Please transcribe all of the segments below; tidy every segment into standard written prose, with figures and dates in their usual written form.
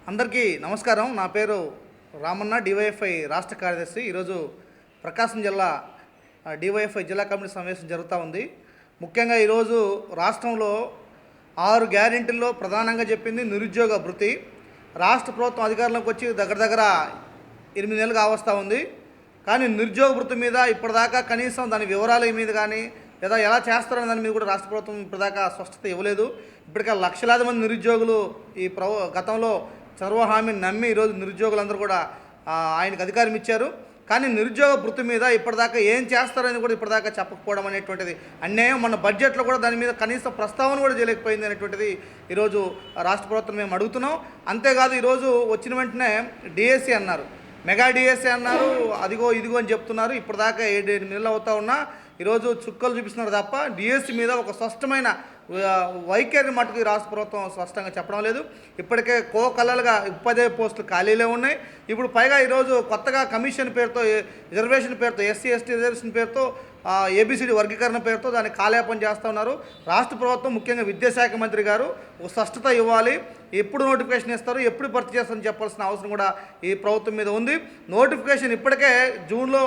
అందరికీ నమస్కారం. నా పేరు రామన్న, డివైఎఫ్ఐ రాష్ట్ర కార్యదర్శి. ఈరోజు ప్రకాశం జిల్లా డివైఎఫ్ఐ జిల్లా కమిటీ సమావేశం జరుగుతూ ఉంది. ముఖ్యంగా ఈరోజు రాష్ట్రంలో 6 గ్యారెంటీల్లో ప్రధానంగా చెప్పింది నిరుద్యోగ భృతి. రాష్ట్ర ప్రభుత్వం అధికారంలోకి వచ్చి దగ్గర 8 నెలలు కావస్తూ ఉంది. కానీ నిరుద్యోగ భృతి మీద ఇప్పటిదాకా కనీసం దాని వివరాల మీద కానీ లేదా ఎలా చేస్తారనే దాని మీద కూడా రాష్ట్ర ప్రభుత్వం ఇప్పటిదాకా స్పష్టత ఇవ్వలేదు. ఇప్పటికే లక్షలాది మంది నిరుద్యోగులు గతంలో చంద్రబాబు హామీని నమ్మి ఈరోజు నిరుద్యోగులందరూ కూడా ఆయనకు అధికారం ఇచ్చారు. కానీ నిరుద్యోగ భృతి మీద ఇప్పటిదాకా ఏం చేస్తారని కూడా ఇప్పటిదాకా చెప్పకపోవడం అనేటువంటిది అన్యాయం. మన బడ్జెట్లో కూడా దాని మీద కనీస ప్రస్తావన కూడా చేయలేకపోయింది అనేటువంటిది ఈరోజు రాష్ట్ర ప్రభుత్వం మేము అడుగుతున్నాం. అంతేకాదు ఈరోజు వచ్చిన వెంటనే డిఎస్సి అన్నారు, మెగా డిఎస్సి అన్నారు, అదిగో ఇదిగో అని చెప్తున్నారు. ఇప్పటిదాకా 7 నెలలు అవుతా ఉన్నా ఈరోజు చుక్కలు చూపిస్తున్నారు తప్ప డిఎస్సి మీద ఒక స్పష్టమైన వైఖరి మటుకు రాష్ట్ర ప్రభుత్వం స్పష్టంగా చెప్పడం లేదు. ఇప్పటికే కోకల్లలుగా ఉపాధ్యాయ పోస్టులు ఖాళీలే ఉన్నాయి. ఇప్పుడు పైగా ఈరోజు కొత్తగా కమిషన్ పేరుతో, రిజర్వేషన్ పేరుతో, ఎస్సీ ఎస్టీ రిజర్వేషన్ పేరుతో, ఏబిసిడి వర్గీకరణ పేరుతో దాన్ని కాలేపం చేస్తూ ఉన్నారు. రాష్ట్ర ప్రభుత్వం ముఖ్యంగా విద్యాశాఖ మంత్రి గారు ఒక స్పష్టత ఇవ్వాలి. ఎప్పుడు నోటిఫికేషన్ ఇస్తారు, ఎప్పుడు భర్తీ చేస్తారని చెప్పాల్సిన అవసరం కూడా ఈ ప్రభుత్వం మీద ఉంది. నోటిఫికేషన్ ఇప్పటికే జూన్లో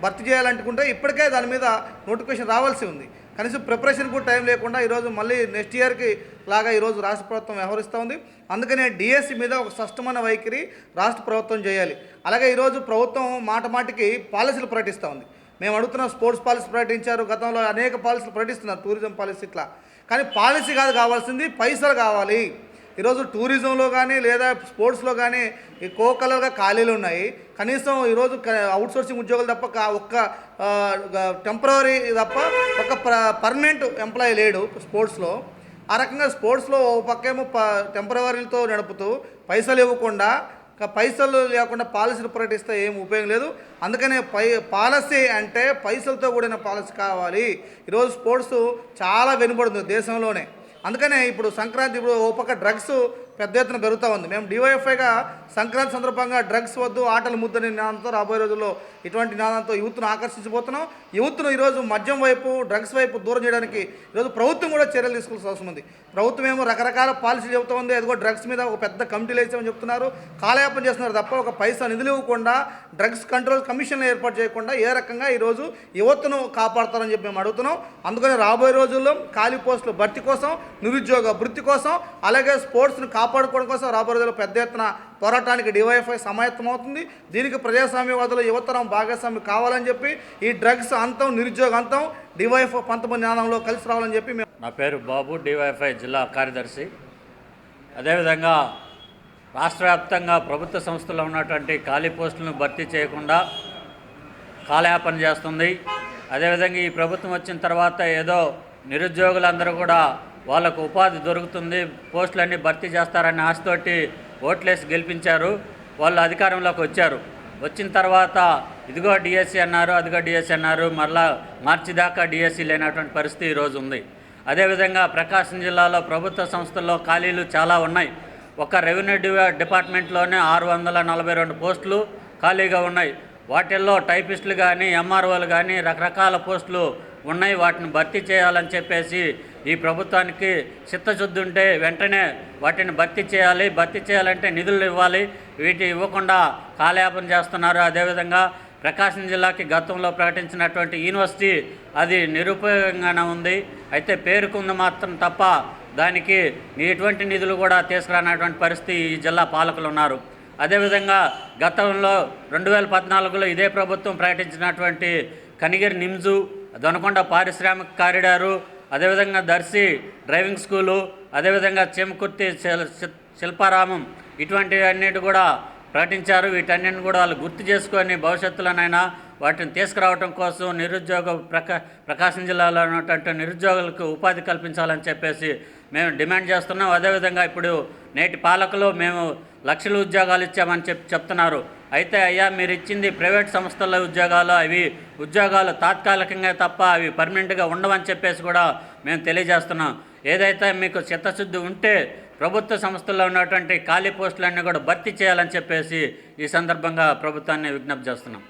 భర్తీ చేయాలనుకుంటే ఇప్పటికే దాని మీద నోటిఫికేషన్ రావాల్సి ఉంది. కనీసం ప్రిపరేషన్ కూడా టైం లేకుండా ఈరోజు మళ్ళీ నెక్స్ట్ ఇయర్కి లాగా ఈరోజు రాష్ట్ర ప్రభుత్వం వ్యవహరిస్తూ ఉంది. అందుకనే డిఎస్సి మీద ఒక స్పష్టమైన వైఖరి రాష్ట్ర ప్రభుత్వం చేయాలి. అలాగే ఈరోజు ప్రభుత్వం మాటికి పాలసీలు ప్రకటిస్తూ ఉంది. మేము అడుగుతున్న స్పోర్ట్స్ పాలసీ ప్రకటించారు, గతంలో అనేక పాలసీలు ప్రకటిస్తున్నారు, టూరిజం పాలసీ ఇట్లా. కానీ పాలసీ కాదు కావాల్సింది, పైసలు కావాలి. ఈరోజు టూరిజంలో కానీ లేదా స్పోర్ట్స్లో కానీ ఈ కోకలర్గా ఖాళీలు ఉన్నాయి. కనీసం ఈరోజు అవుట్సోర్సింగ్ ఉద్యోగులు తప్ప ఒక్క టెంపరరీ తప్ప ఒక పర్మనెంట్ ఎంప్లాయీ లేడు స్పోర్ట్స్లో. ఆ రకంగా స్పోర్ట్స్లో ఒక పక్కేమో టెంపరవరీలతో నడుపుతూ పైసలు ఇవ్వకుండా, పైసలు లేకుండా పాలసీలు ప్రకటిస్తే ఏం ఉపయోగం లేదు. అందుకనే పాలసీ అంటే పైసలతో కూడిన పాలసీ కావాలి. ఈరోజు స్పోర్ట్స్ చాలా వెనుబడుతుంది దేశంలోనే. అందుకనే ఇప్పుడు సంక్రాంతి, ఇప్పుడు ఓ పక్క డ్రగ్స్ పెద్ద ఎత్తున పెరుగుతూ ఉంది. మేము డివైఎఫ్ఐగా సంక్రాంతి సందర్భంగా డ్రగ్స్ వద్దు, ఆటలు ముద్దని నినాదంతో రాబోయే రోజుల్లో ఇటువంటి నినాదంతో యూత్ను ఆకర్షించబోతున్నాం. యూత్ను ఈరోజు మద్యం వైపు, డ్రగ్స్ వైపు దూరం చేయడానికి ఈరోజు ప్రభుత్వం కూడా చర్యలు తీసుకోవాల్సిన అవసరం ఉంది. ప్రభుత్వం ఏమో రకరకాల పాలసీలు చెబుతూ ఉంది. అదిగో డ్రగ్స్ మీద ఒక పెద్ద కమిటీలు వేసామని చెప్తున్నారు, కాలయాపన చేస్తున్నారు తప్ప ఒక పైసా నిధులు ఇవ్వకుండా, డ్రగ్స్ కంట్రోల్ కమిషన్లు ఏర్పాటు చేయకుండా ఏ రకంగా ఈరోజు యువతను కాపాడతారని చెప్పి మేము అడుగుతున్నాం. అందుకని రాబోయే రోజుల్లో ఖాళీ పోస్టులు భర్తీ కోసం, నిరుద్యోగ భృతి కోసం, అలాగే స్పోర్ట్స్ను కాపాడుకోవడం కోసం రాబోయే రోజుల్లో పెద్ద ఎత్తున పోరాటానికి డివైఎఫ్ఐ సమాయత్తం అవుతుంది. దీనికి ప్రజాస్వామ్యవాదులు యువతరం భాగస్వామ్యం కావాలని చెప్పి ఈ డ్రగ్స్ అంతం, నిరుద్యోగ అంతం డివైఎఫ్ఐ 19 నినాదంలో కలిసి రావాలని చెప్పి మేము. నా పేరు బాబు, డివైఎఫ్ఐ జిల్లా కార్యదర్శి. అదేవిధంగా రాష్ట్ర వ్యాప్తంగా ప్రభుత్వ సంస్థల్లో ఉన్నటువంటి ఖాళీ పోస్టులను భర్తీ చేయకుండా కాలయాపన చేస్తుంది. అదేవిధంగా ఈ ప్రభుత్వం వచ్చిన తర్వాత ఏదో నిరుద్యోగులందరూ కూడా వాళ్ళకు ఉపాధి దొరుకుతుంది, పోస్టులన్నీ భర్తీ చేస్తారనే ఆశతోటి ఓట్లేసి గెలిపించారు. వాళ్ళు అధికారంలోకి వచ్చారు. వచ్చిన తర్వాత ఇదిగో డిఎస్సి అన్నారు, అదిగో డిఎస్సి అన్నారు, మరలా మార్చి దాకా డిఎస్సి లేనటువంటి పరిస్థితి ఈరోజు ఉంది. అదేవిధంగా ప్రకాశం జిల్లాలో ప్రభుత్వ సంస్థల్లో ఖాళీలు చాలా ఉన్నాయి. ఒక రెవెన్యూ డిపార్ట్మెంట్లోనే 642 పోస్టులు ఖాళీగా ఉన్నాయి. వాటిల్లో టైపిస్టులు కానీ, ఎంఆర్ఓలు కానీ రకరకాల పోస్టులు ఉన్నాయి. వాటిని భర్తీ చేయాలని చెప్పేసి ఈ ప్రభుత్వానికి చిత్తశుద్ధి ఉంటే వెంటనే వాటిని భర్తీ చేయాలి. భర్తీ చేయాలంటే నిధులు ఇవ్వాలి. వీటి ఇవ్వకుండా కాలయాపన చేస్తున్నారు. అదేవిధంగా ప్రకాశం జిల్లాకి గతంలో ప్రకటించినటువంటి యూనివర్సిటీ అది నిరుపయోగంగానే ఉంది. అయితే పేరుకుంది మాత్రం తప్ప దానికి ఎటువంటి నిధులు కూడా తీసుకురానటువంటి పరిస్థితి ఈ జిల్లా పాలకులు ఉన్నారు. అదేవిధంగా గతంలో 2014లో ఇదే ప్రభుత్వం ప్రకటించినటువంటి కనిగిరి నిమ్జు, దొనకొండ పారిశ్రామిక కారిడారు, అదేవిధంగా దర్శి డ్రైవింగ్ స్కూలు, అదేవిధంగా చేమకుర్తి శిల్పారామం, ఇటువంటివన్నిటి కూడా ప్రకటించారు. వీటన్నిటిని కూడా వాళ్ళు గుర్తు చేసుకొని భవిష్యత్తులోనైనా వాటిని తీసుకురావడం కోసం ప్రకాశం జిల్లాలో ఉన్నటువంటి నిరుద్యోగులకు ఉపాధి కల్పించాలని చెప్పేసి మేము డిమాండ్ చేస్తున్నాం. అదేవిధంగా ఇప్పుడు నేటి పాలకులు మేము లక్షల ఉద్యోగాలు ఇచ్చామని చెప్తున్నారు. అయితే అయ్యా, మీరు ఇచ్చింది ప్రైవేట్ సంస్థల ఉద్యోగాలు, అవి ఉద్యోగాలు తాత్కాలికంగా తప్ప అవి పర్మనెంట్గా ఉండవని చెప్పేసి కూడా మేము తెలియజేస్తున్నాం. ఏదైతే మీకు చిత్తశుద్ధి ఉంటే ప్రభుత్వ సంస్థల్లో ఉన్నటువంటి ఖాళీ పోస్టులన్నీ కూడా భర్తీ చేయాలని చెప్పేసి ఈ సందర్భంగా ప్రభుత్వాన్ని విజ్ఞప్తి చేస్తున్నాం.